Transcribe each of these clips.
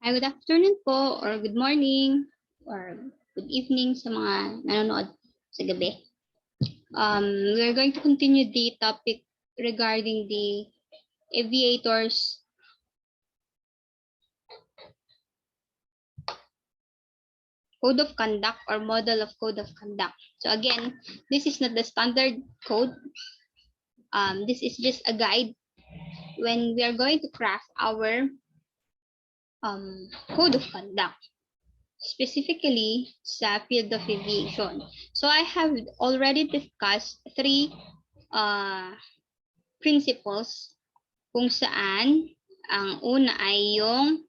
Good afternoon po or good morning or good evening sa mga nanonood sa gabi. We're going to continue the topic regarding the aviators code of conduct or model of code of conduct. So again, this is not the standard code. This is just a guide when we are going to craft our code of conduct, specifically sa field of aviation. So I have already discussed three principles kung saan ang una ay yung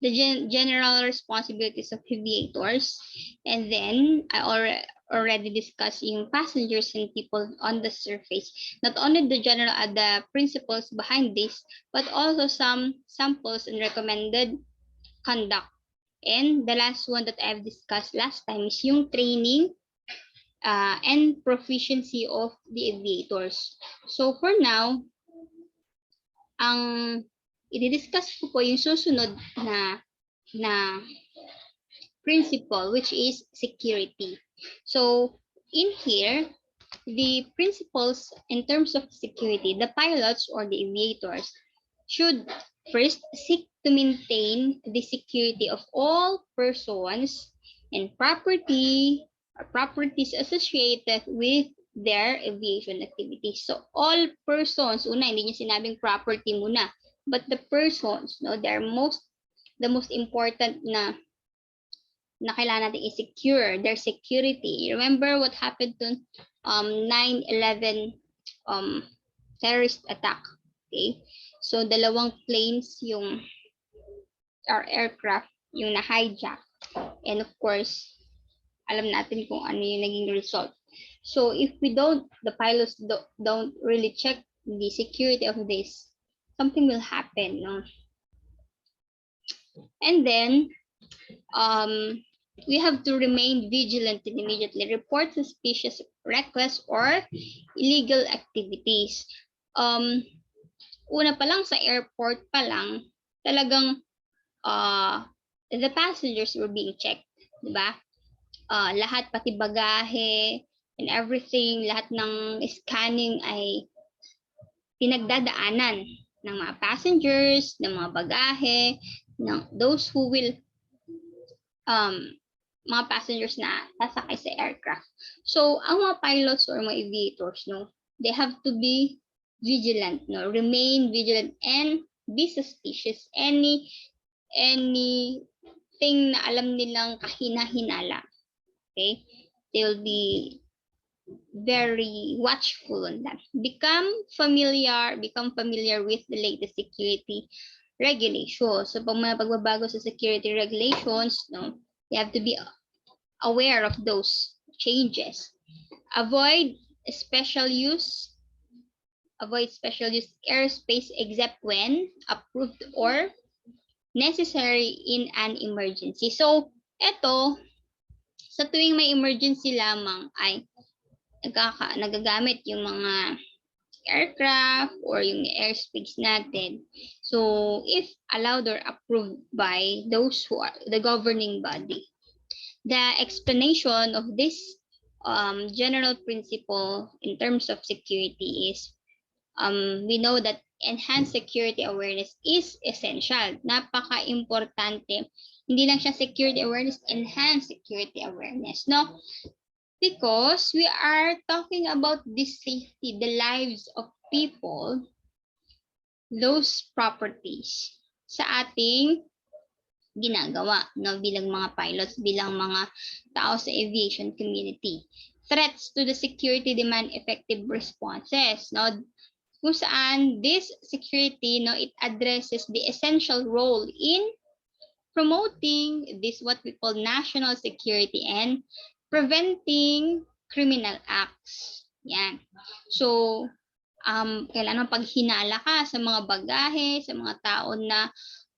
the general responsibilities of aviators, and then I already discussed yung passengers and people on the surface. Not only the general the principles behind this, but also some samples and recommended conduct. And the last one that I've discussed last time is yung training and proficiency of the aviators. So for now, ang i-discuss ko po yung susunod na principle, which is security. So in here, the principles in terms of security, the pilots or the aviators should first seek to maintain the security of all persons and property or properties associated with their aviation activities. So all persons, una, hindi niya sinabing property muna, but the persons, no, they're the most important na kailangan natin i-secure their security. Remember what happened to 9/11 terrorist attack. Okay? So dalawang planes yung our aircraft yung na-hijack. And of course, alam natin kung ano yung naging result. So if the pilots don't really check the security of this, something will happen, no? And then we have to remain vigilant and immediately report suspicious, reckless, or illegal activities. Una pa lang sa airport pa lang, talagang the passengers were being checked, di ba? Lahat, pati bagahe and everything, lahat ng scanning ay pinagdadaanan ng mga passengers, ng mga bagahe, ng those who will mga passengers na sasakay sa aircraft. So ang mga pilots or mga aviators, no, they have to be vigilant, no, remain vigilant and be suspicious anything na alam nilang kahina-hinala. Okay, they'll be very watchful on that. Become familiar with the latest security regulations. So pag may pagbabago sa security regulations, no, you have to be aware of those changes. Avoid special use airspace except when approved or necessary in an emergency. So eto, sa tuwing may emergency lamang ay nagagamit yung mga aircraft or yung airspace natin. So if allowed or approved by those who are the governing body. The explanation of this general principle in terms of security is we know that enhanced security awareness is essential. Napaka-importante. Hindi lang siya security awareness, enhanced security awareness, no? Because we are talking about this safety, the lives of people, those properties sa ating ginagawa, no, bilang mga pilots, bilang mga tao sa aviation community. Threats to the security demand effective responses, no, kung saan this security, no, it addresses the essential role in promoting this what we call national security and preventing criminal acts. Yan. So, kailangan paghinala ka sa mga bagahe, sa mga tao na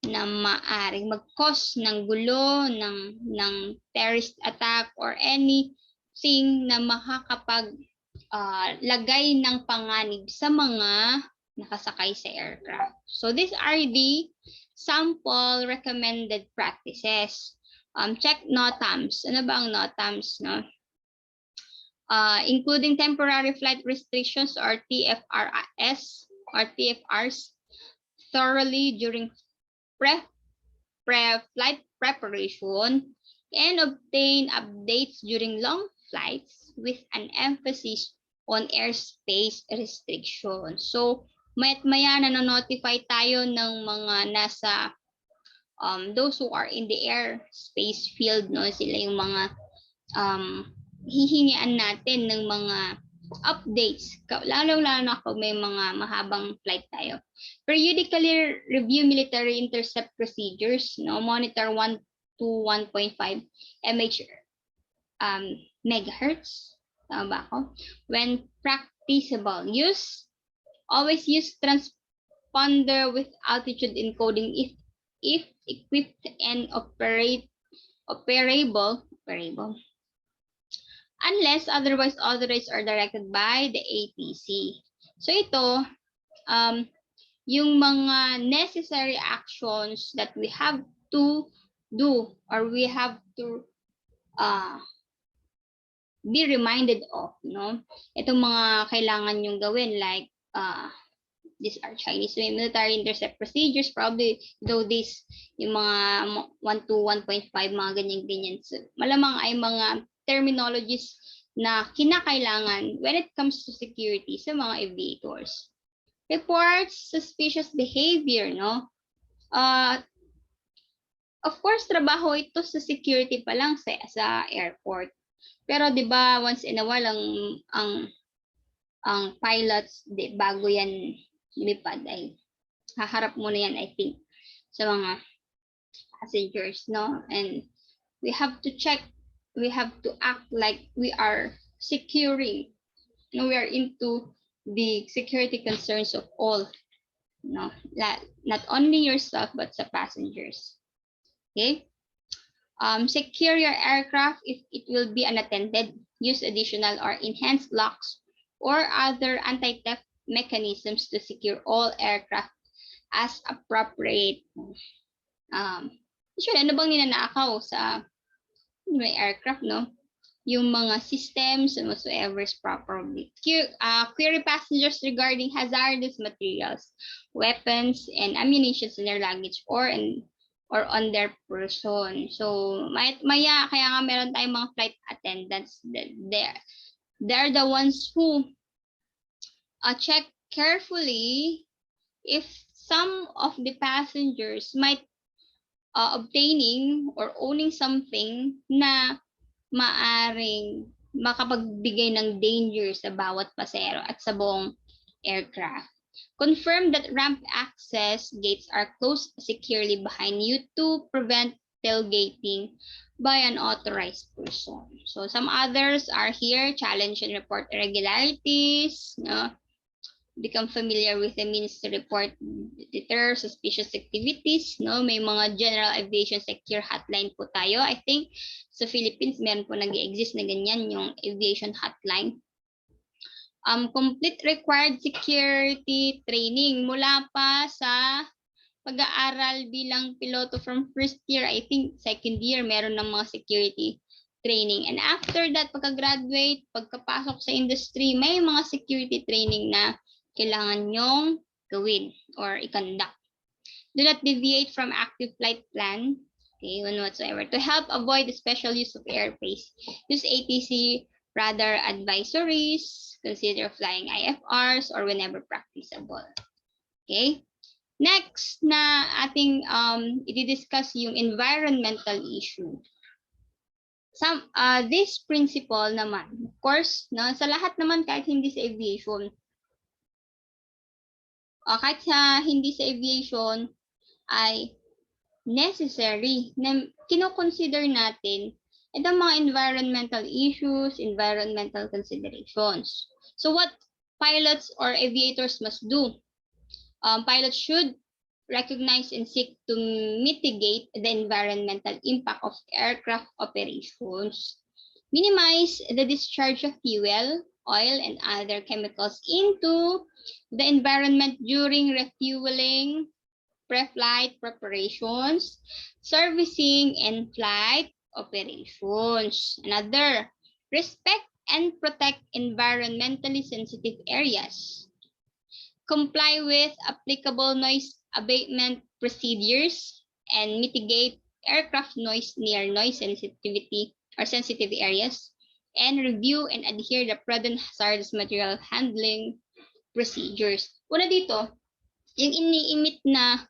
maaring mag-cause ng gulo, ng terrorist attack or anything na makakapag lagay ng panganib sa mga nakasakay sa aircraft. So these are the sample recommended practices. Check NOTAMs. Ano ba ang NOTAMs, no? Including temporary flight restrictions or TFRs thoroughly during pre-flight preparation, and obtain updates during long flights with an emphasis on airspace restrictions. So, mayat-maya na-notify tayo ng mga nasa those who are in the airspace field, no? Sila yung mga hihingian natin ng mga updates, lalo-lalo na kapag may mga mahabang flight tayo. Periodically review military intercept procedures, no? Monitor 1 to 1.5 mH megahertz. Tama ba ako? When practicable, always use transponder with altitude encoding if equipped and operable, unless otherwise authorized or directed by the ATC. So ito, yung mga necessary actions that we have to do or we have to be reminded of, no? Itong mga kailangan yung gawin, like these are Chinese military intercept procedures, probably though this yung mga 1 to 1.5 mga ganyan-ganyan. So, malamang ay mga terminologies na kinakailangan when it comes to security sa mga aviators. Reports suspicious behavior, no? Of course, trabaho ito sa security pa lang sa airport. Pero 'di ba once in a while ang pilots bago yan lumipad ay haharap muna yan, I think, sa mga passengers, no? And we have to check, we have to act like we are securing, no, we are into the security concerns of all, no, not only yourself but sa passengers. Okay. Secure your aircraft if it will be unattended. Use additional or enhanced locks or other anti-theft mechanisms to secure all aircraft as appropriate. Usually, ano bang ninanakaw sa may aircraft, no? Yung mga systems and whatsoever is properly. Query passengers regarding hazardous materials, weapons, and ammunition in their luggage or on their person. So, maya, kaya nga meron tayong mga flight attendants. They're the ones who check carefully if some of the passengers might obtaining or owning something na maaring makapagbigay ng danger sa bawat pasero at sa buong aircraft. Confirm that ramp access gates are closed securely behind you to prevent tailgating by an authorized person. So some others are here: challenge and report irregularities, no? Become familiar with the means to report, deter suspicious activities, no? May mga general aviation secure hotline po tayo. I think sa Philippines meron po nag-exist na ganyan, yung aviation hotline. Complete required security training mula pa sa pag-aaral bilang piloto from first year, I think second year meron ng mga security training. And after that, pagka-graduate, pagkapasok sa industry, may mga security training na kailangan nyong gawin or i-conduct. Do not deviate from active flight plan, okay, when whatsoever. To help avoid the special use of airspace, use ATC radar advisories, consider flying IFRs, or whenever practicable. Okay? Next na ating i-discuss yung environmental issue. This principle naman, of course, no, sa lahat naman, kahit hindi sa aviation, kahit hindi sa aviation ay necessary na kino-consider natin itong mga environmental issues, environmental considerations. So what pilots or aviators must do? Pilots should recognize and seek to mitigate the environmental impact of aircraft operations, minimize the discharge of fuel, oil, and other chemicals into the environment during refueling, pre-flight preparations, servicing, and flight operations. Another, respect and protect environmentally sensitive areas. Comply with applicable noise abatement procedures and mitigate aircraft noise near noise sensitivity or sensitive areas, and review and adhere the prudent hazardous material handling procedures. Una dito, yung ini-emit na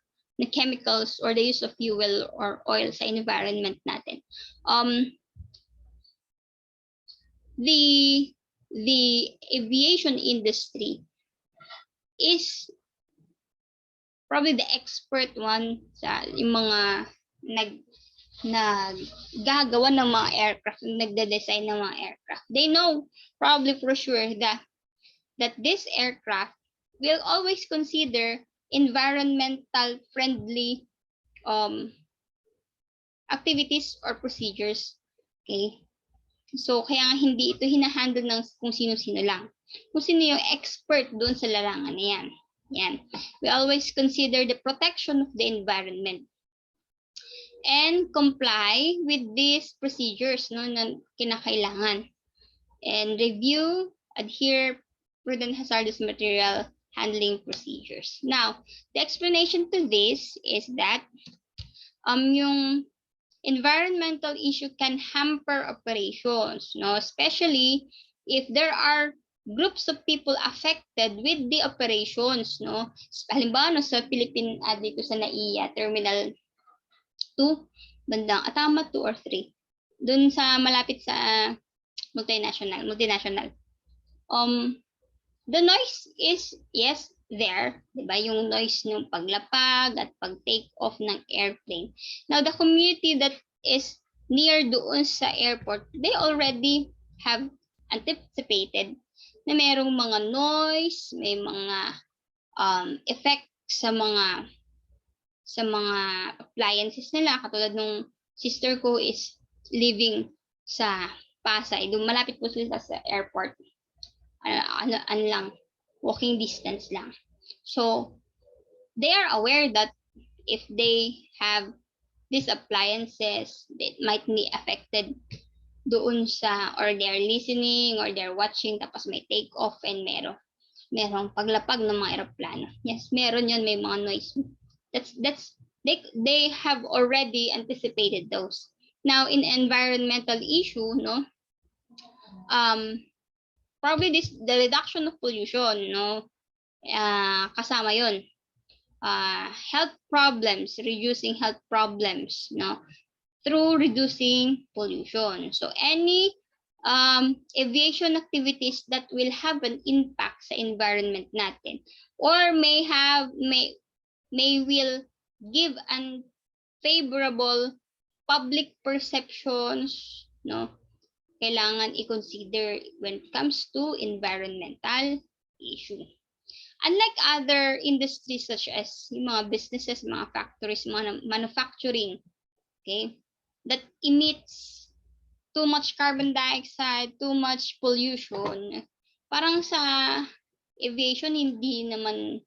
chemicals or the use of fuel or oil sa environment natin. The aviation industry is probably the expert one sa yung mga naggagawa ng mga aircraft, nagde-design ng mga aircraft. They know probably for sure that this aircraft will always consider environmental friendly activities or procedures. Okay? So, kaya nga hindi ito hinahandle ng kung sino-sino lang. Kung sino yung expert doon sa larangan na yan. Yan. We always consider the protection of the environment and comply with these procedures no, na kinakailangan. And review, adhere, prudent hazardous material handling procedures. Now, the explanation to this is that yung environmental issue can hamper operations, no? Especially if there are groups of people affected with the operations, no? Halimbawa, no, sa Philippine, dito sa NAIA, Terminal 2, bandang Atama 2 or 3. Doon sa malapit sa multinational. The noise is, yes, there, diba? Yung noise ng paglapag at pag-take off ng airplane. Now, the community that is near doon sa airport, they already have anticipated na merong mga noise, may mga effect sa mga appliances nila. Katulad nung sister ko is living sa Pasay. Doon malapit po sila sa airport. Ano lang, walking distance lang. So, they are aware that if they have these appliances, it might be affected doon sa, or they're listening, or they're watching, tapos may take off and merong paglapag ng mga aeroplano. Yes, meron yun, may mga noise. They have already anticipated those. Now, in environmental issue, no, probably the reduction of pollution, no, kasama yun. Health problems, reducing health problems, no, through reducing pollution. So any aviation activities that will have an impact sa environment natin, or may will give unfavorable public perceptions, no, kailangan i-consider when it comes to environmental issue. Unlike other industries such as yung mga businesses, mga factories, mga manufacturing, okay, that emits too much carbon dioxide, too much pollution, parang sa aviation hindi naman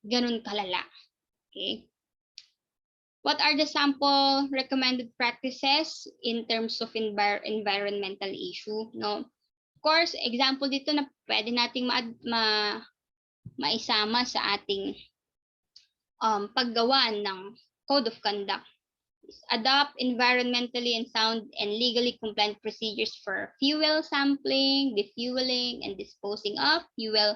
ganun kalala. Okay? What are the sample recommended practices in terms of environmental issue? No? Of course, example dito na pwede nating maisama sa ating paggawa ng Code of Conduct. Adopt environmentally and sound and legally compliant procedures for fuel sampling, defueling, and disposing of fuel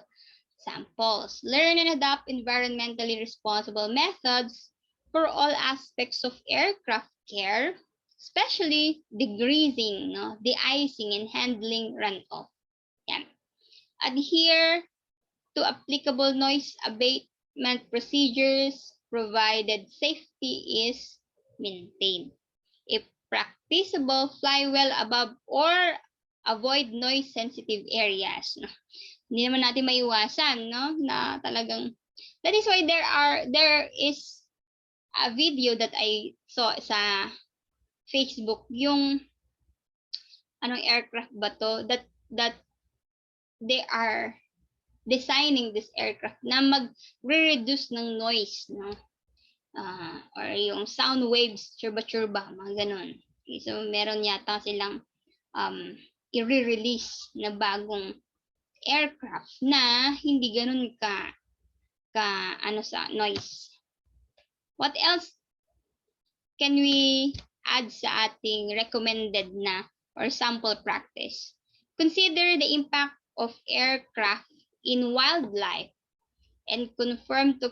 samples. Learn and adopt environmentally responsible methods for all aspects of aircraft care, especially degreasing, no, de-icing, and handling runoff. Yan. Adhere to applicable noise abatement procedures provided safety is maintained. If practicable, fly well above or avoid noise-sensitive areas. No? Hindi naman natin maiwasan, no? Na talagang, that is why there is a video that I saw sa Facebook, yung anong aircraft ba to, that designing this aircraft na mag-reduce ng noise, no? Or yung sound waves, churba-churba, mga ganun. Okay, so meron yata silang i-release na bagong aircraft na hindi ganun ka ano sa noise. What else can we add sa ating recommended na or sample practice? Consider the impact of aircraft in wildlife and conform to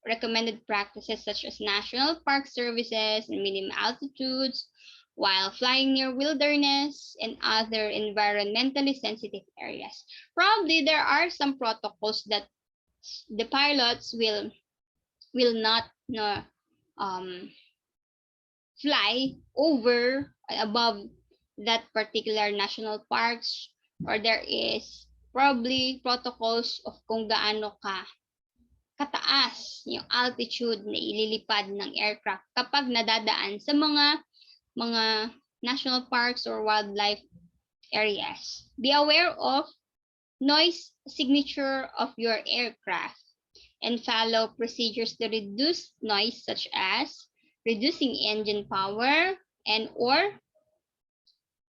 recommended practices such as national park services and minimum altitudes while flying near wilderness and other environmentally sensitive areas. Probably there are some protocols that the pilots will not fly over above that particular national parks, or there is probably protocols of kung gaano kataas yung altitude na ililipad ng aircraft kapag nadadaan sa mga national parks or wildlife areas. Be aware of noise signature of your aircraft and follow procedures to reduce noise such as reducing engine power and or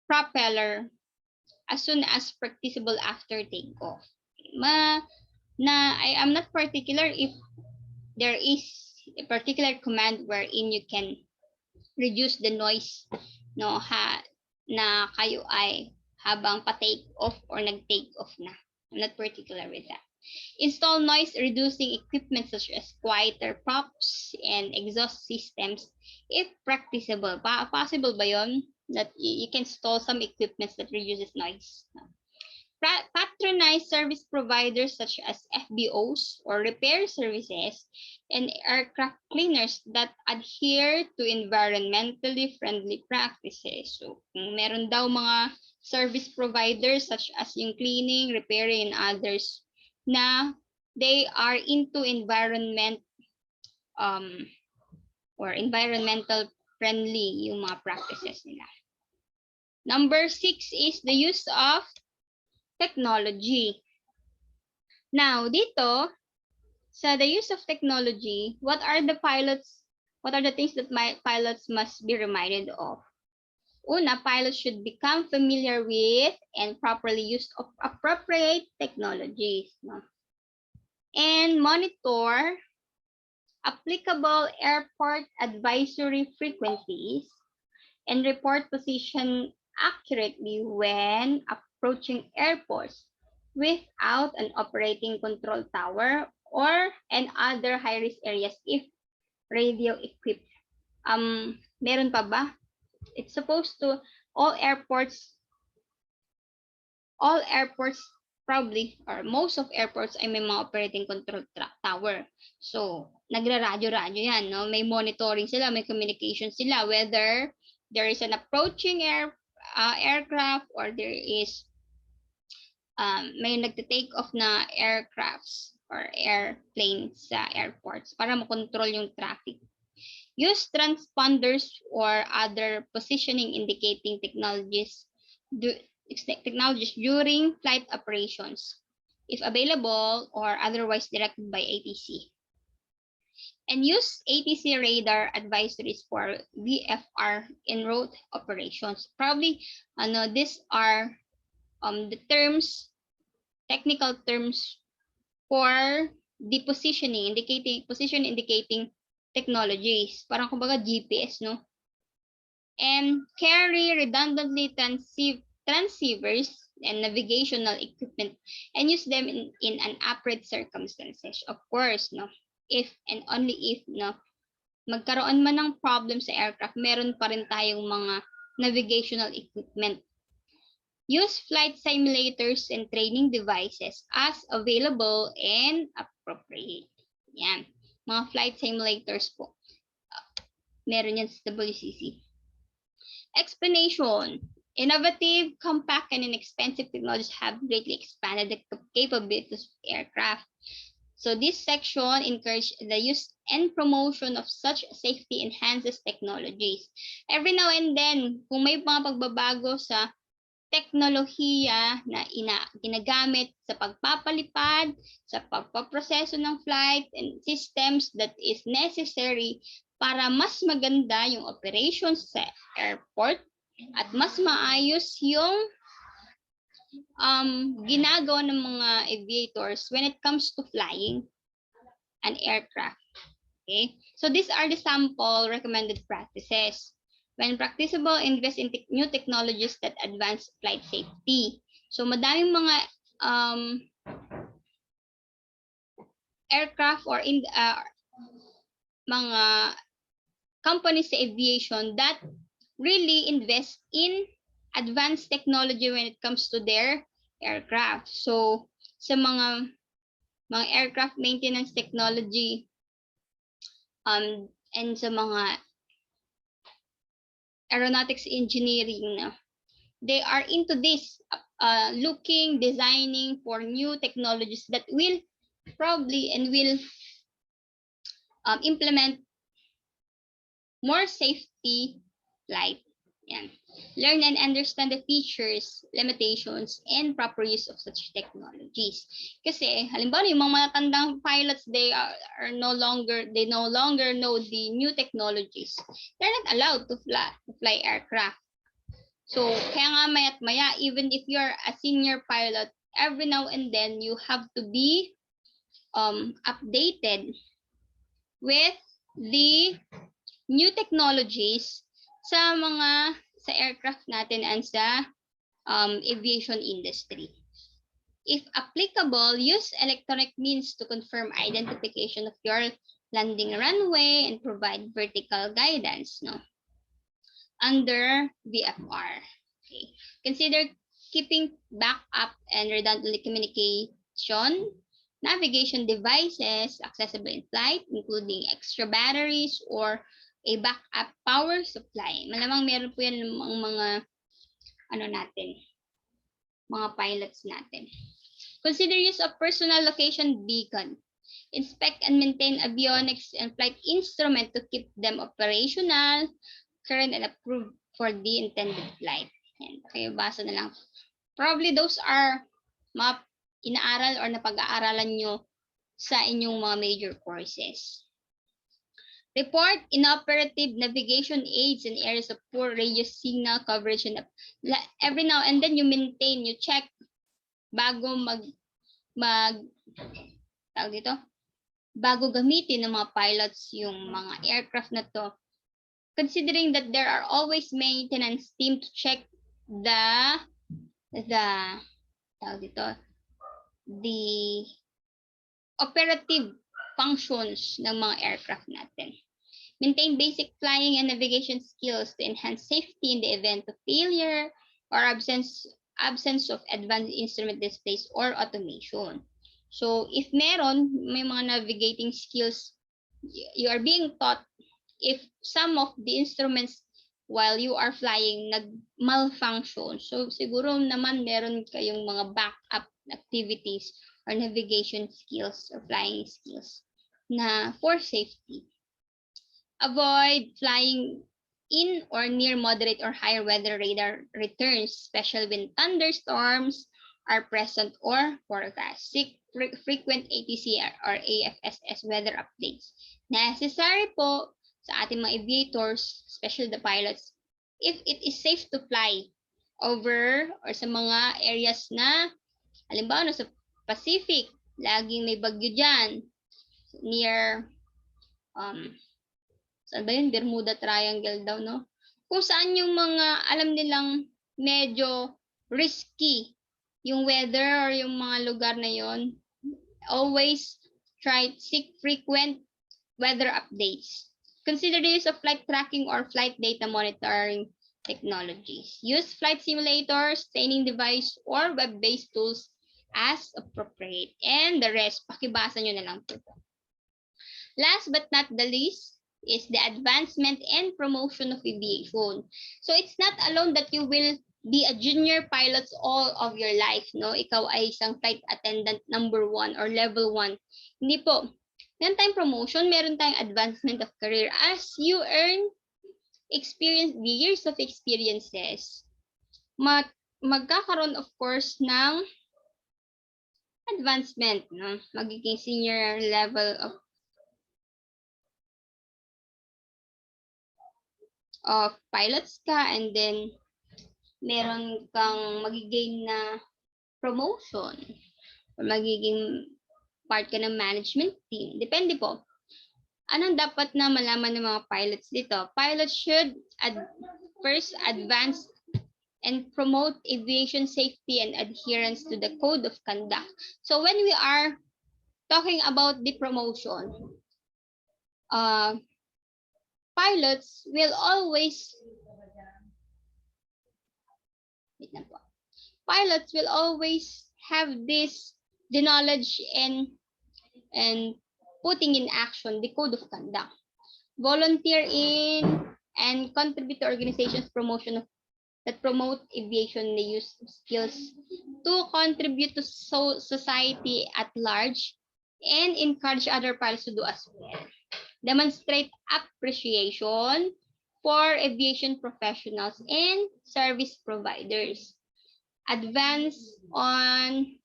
propeller as soon as practicable after takeoff. I am not particular if there is a particular command wherein you can reduce the noise na kayo ay habang pa-take off or nag-take off na. I'm not particular with that. Install noise reducing equipment such as quieter props and exhaust systems if practicable. Possible ba yon that you can install some equipments that reduces noise? Patronize service providers such as FBOs or repair services and aircraft cleaners that adhere to environmentally friendly practices. So, kung meron daw mga service providers such as yung cleaning, repairing, and others na they are into environment or environmental friendly yung mga practices nila. Number 6 is the use of technology. Now, dito, sa the use of technology, what are the things that pilots must be reminded of? Una, pilots should become familiar with and properly use of appropriate technologies. No? And monitor applicable airport advisory frequencies and report position accurately when approaching airports without an operating control tower or and other high-risk areas if radio equipped. Meron pa ba? It's supposed to all airports probably or most of airports ay may mga operating control tower. So, nagra-radyo yan, no? May monitoring sila, may communication sila whether there is an approaching aircraft or there is may nagte-take off na aircrafts or airplanes sa airports para makontrol yung traffic. Use transponders or other positioning indicating technologies during flight operations, if available or otherwise directed by ATC. And use ATC radar advisories for VFR en route operations. Probably, these are the technical terms for the position indicating technologies. Parang kumbaga GPS, no? And carry redundantly transceivers and navigational equipment and use them in an appropriate circumstances. Of course, no? If and only if, no, magkaroon man ng problem sa aircraft, meron pa rin tayong mga navigational equipment. Use flight simulators and training devices as available and appropriate. Yan. Mga flight simulators po. Meron yan sa WCC. Explanation. Innovative, compact, and inexpensive technologies have greatly expanded the capabilities of aircraft. So this section encourages the use and promotion of such safety enhances technologies. Every now and then, kung may mga pagbabago sa teknolohiya na ginagamit sa pagpapalipad, sa pagpaproseso ng flight and systems that is necessary para mas maganda yung operations sa airport at mas maayos yung ginagawa ng mga aviators when it comes to flying an aircraft. Okay, so these are the sample recommended practices. When practicable, invest in new technologies that advance flight safety. So madaming mga aircraft or in mga companies sa aviation that really invest in advanced technology when it comes to their aircraft. So sa mga aircraft maintenance technology and sa mga aeronautics engineering, they are into this, designing for new technologies that will probably and will implement more safety flight. Yan. Learn and understand the features, limitations, and proper use of such technologies. Kasi, halimbawa, yung mga matandang pilots, they no longer know the new technologies. They're not allowed to fly aircraft. So, kaya nga maya't maya, even if you're a senior pilot, every now and then, you have to be updated with the new technologies sa aircraft natin and sa aviation industry. If applicable, use electronic means to confirm identification of your landing runway and provide vertical guidance, under VFR. Okay. Consider keeping backup and redundant communication, navigation devices accessible in flight, including extra batteries or a backup power supply. Malamang meron po yan ng mga mga pilots natin. Consider use of personal location beacon. Inspect and maintain avionics and flight instrument to keep them operational, current, and approved for the intended flight. Yan, kayo basa na lang. Probably those are mga inaaral or napag-aaralan nyo sa inyong mga major courses. Report inoperative navigation aids in areas of poor radio signal coverage, and every now and then you maintain, you check bago bago gamitin ng mga pilots yung mga aircraft na to, considering that there are always maintenance team to check the operative functions ng mga aircraft natin. Maintain basic flying and navigation skills to enhance safety in the event of failure or absence of advanced instrument displays or automation. So, if may mga navigating skills, you are being taught if some of the instruments while you are flying nag-malfunction. So, siguro naman meron kayong mga backup activities or navigation skills or flying skills na for safety. Avoid flying in or near moderate or higher weather radar returns, especially when thunderstorms are present or forecast. Seek frequent ATC or AFSS weather updates. Necessary po sa ating mga aviators, especially the pilots, if it is safe to fly over or sa mga areas na, halimbawa sa Pacific, laging may bagyo dyan, near saan ba yun? Bermuda Triangle daw, no? Kung saan yung mga alam nilang medyo risky yung weather or yung mga lugar na yon, always seek frequent weather updates. Consider the use of flight tracking or flight data monitoring technologies. Use flight simulators, training device, or web-based tools as appropriate. And the rest, pakibasa nyo na lang po. Last but not the least, is the advancement and promotion of aviation. So it's not alone that you will be a junior pilot all of your life, no? Ikaw ay isang flight attendant number 1 or level 1. Hindi po. Meron tayong promotion, meron tayong advancement of career. As you earn experience, the years of experiences, magkakaroon of course ng advancement, no? Magiging senior level of pilots ka, and then meron kang magigain na promotion or magiging part ka ng management team. Depende po. Anong dapat na malaman ng mga pilots dito? Pilots should first advance and promote aviation safety and adherence to the code of conduct. So when we are talking about the promotion, pilots will always have this the knowledge and putting in action the code of conduct, volunteer in and contribute to organizations promotion that promote aviation. They use skills to contribute to society at large and encourage other pilots to do as well. Demonstrate appreciation for aviation professionals and service providers. Advance an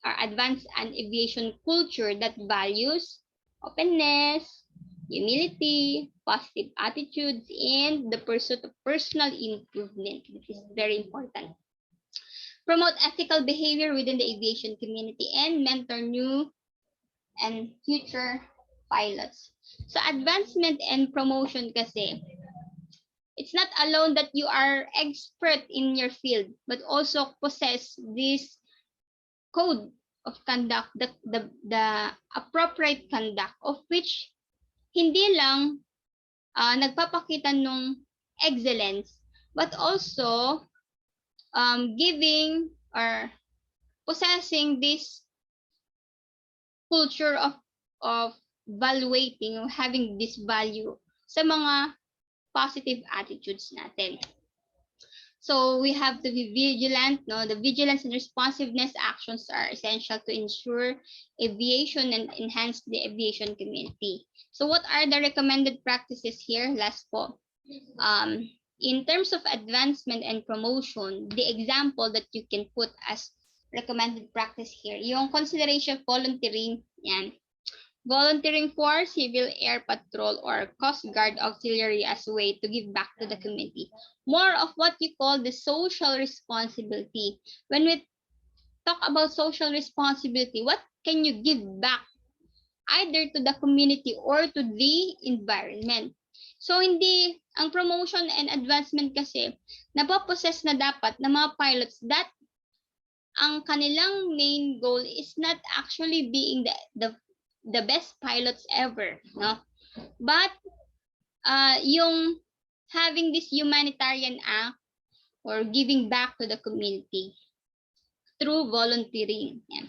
aviation culture that values openness, humility, positive attitudes, and the pursuit of personal improvement. This is very important. Promote ethical behavior within the aviation community and mentor new and future pilots. So advancement and promotion kasi, it's not alone that you are expert in your field, but also possess this code of conduct, the appropriate conduct of which hindi lang nagpapakita nung excellence, but also giving or possessing this culture of valuating or having this value sa mga positive attitudes natin. So we have to be vigilant, no? The vigilance and responsiveness actions are essential to ensure aviation and enhance the aviation community. So what are the recommended practices here? Last po. In terms of advancement and promotion, the example that you can put as recommended practice here, yung consideration of volunteering, yan. Volunteering for Civil Air Patrol or Coast Guard Auxiliary as a way to give back to the community. More of what you call the social responsibility. When we talk about social responsibility, what can you give back either to the community or to the environment? So hindi, ang promotion and advancement kasi, napopossess na dapat ng mga pilots that ang kanilang main goal is not actually being the best pilots ever, no? But yung having this humanitarian act or giving back to the community through volunteering. Yan.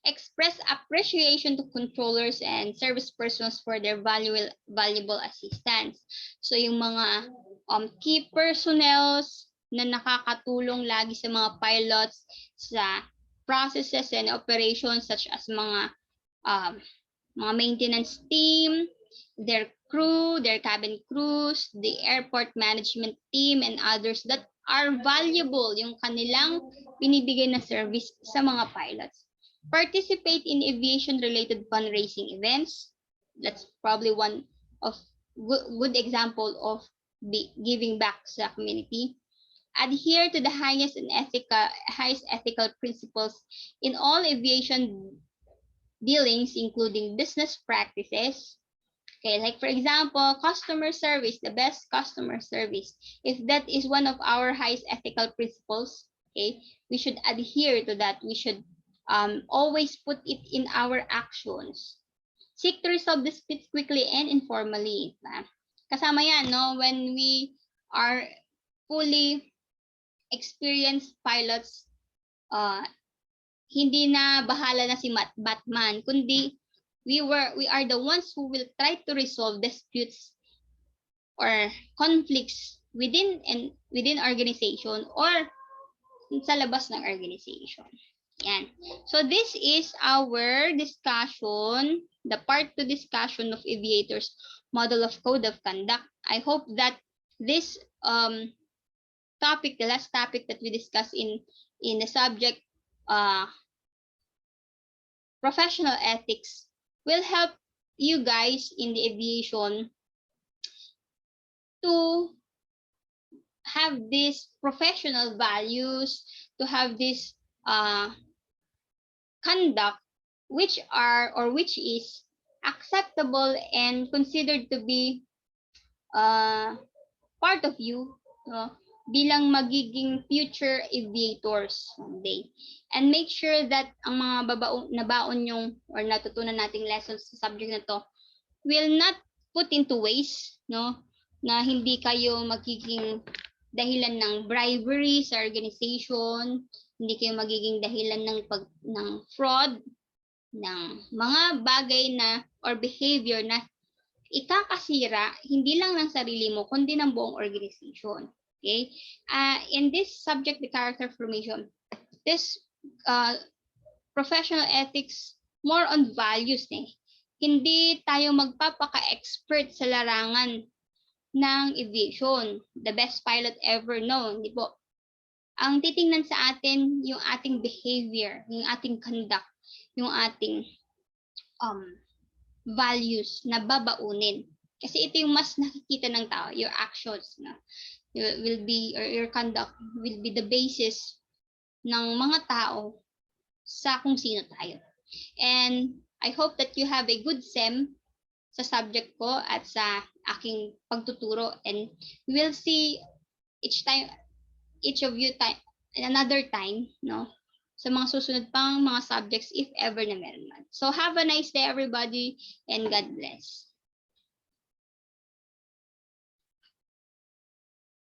Express appreciation to controllers and service personnel for their valuable assistance. So yung mga key personnels na nakakatulong lagi sa mga pilots sa processes and operations such as mga maintenance team, their crew, their cabin crews, the airport management team, and others that are valuable yung kanilang binibigay na service sa mga pilots. Participate in aviation-related fundraising events. That's probably one of good example of giving back sa community. Adhere to the highest ethical principles in all aviation dealings, including business practices. Okay, like for example, customer service, the best customer service. If that is one of our highest ethical principles, okay, we should adhere to that. We should always put it in our actions. Seek to resolve disputes quickly and informally. Kasama yan, no? When we are fully experienced pilots, hindi na bahala na si Batman, kundi we are the ones who will try to resolve disputes or conflicts within organization or sa labas ng organization. Yan. So this is our discussion, the part 2 discussion of Aviator's model of code of conduct. I hope that this topic, the last topic that we discussed in in the subject professional ethics will help you guys in the aviation to have these professional values, to have this conduct which are or which is acceptable and considered to be uh, part of you, no, bilang magiging future aviators one day. And make sure that ang mga nabaon yung or natutunan nating lessons sa subject na to will not put into waste, no, na hindi kayo magiging dahilan ng bribery sa organization, hindi kayo magiging dahilan ng fraud, ng mga bagay na or behavior na ikakasira hindi lang ng sarili mo kundi ng buong organization. Okay? In this subject, the character formation, this professional ethics more on values Hindi tayo magpapaka-expert sa larangan ng aviation. The best pilot ever, no, hindi po. Ang titingnan sa atin yung ating behavior, yung ating conduct, yung ating values na babaunin. Kasi ito yung mas nakikita ng tao, your actions na will be or your conduct will be the basis ng mga tao sa kung sino tayo. And I hope that you have a good SEM sa subject ko at sa aking pagtuturo, and we will see each of you another time, no, sa mga susunod pang mga subjects if ever na meron man. So have a nice day everybody and God bless.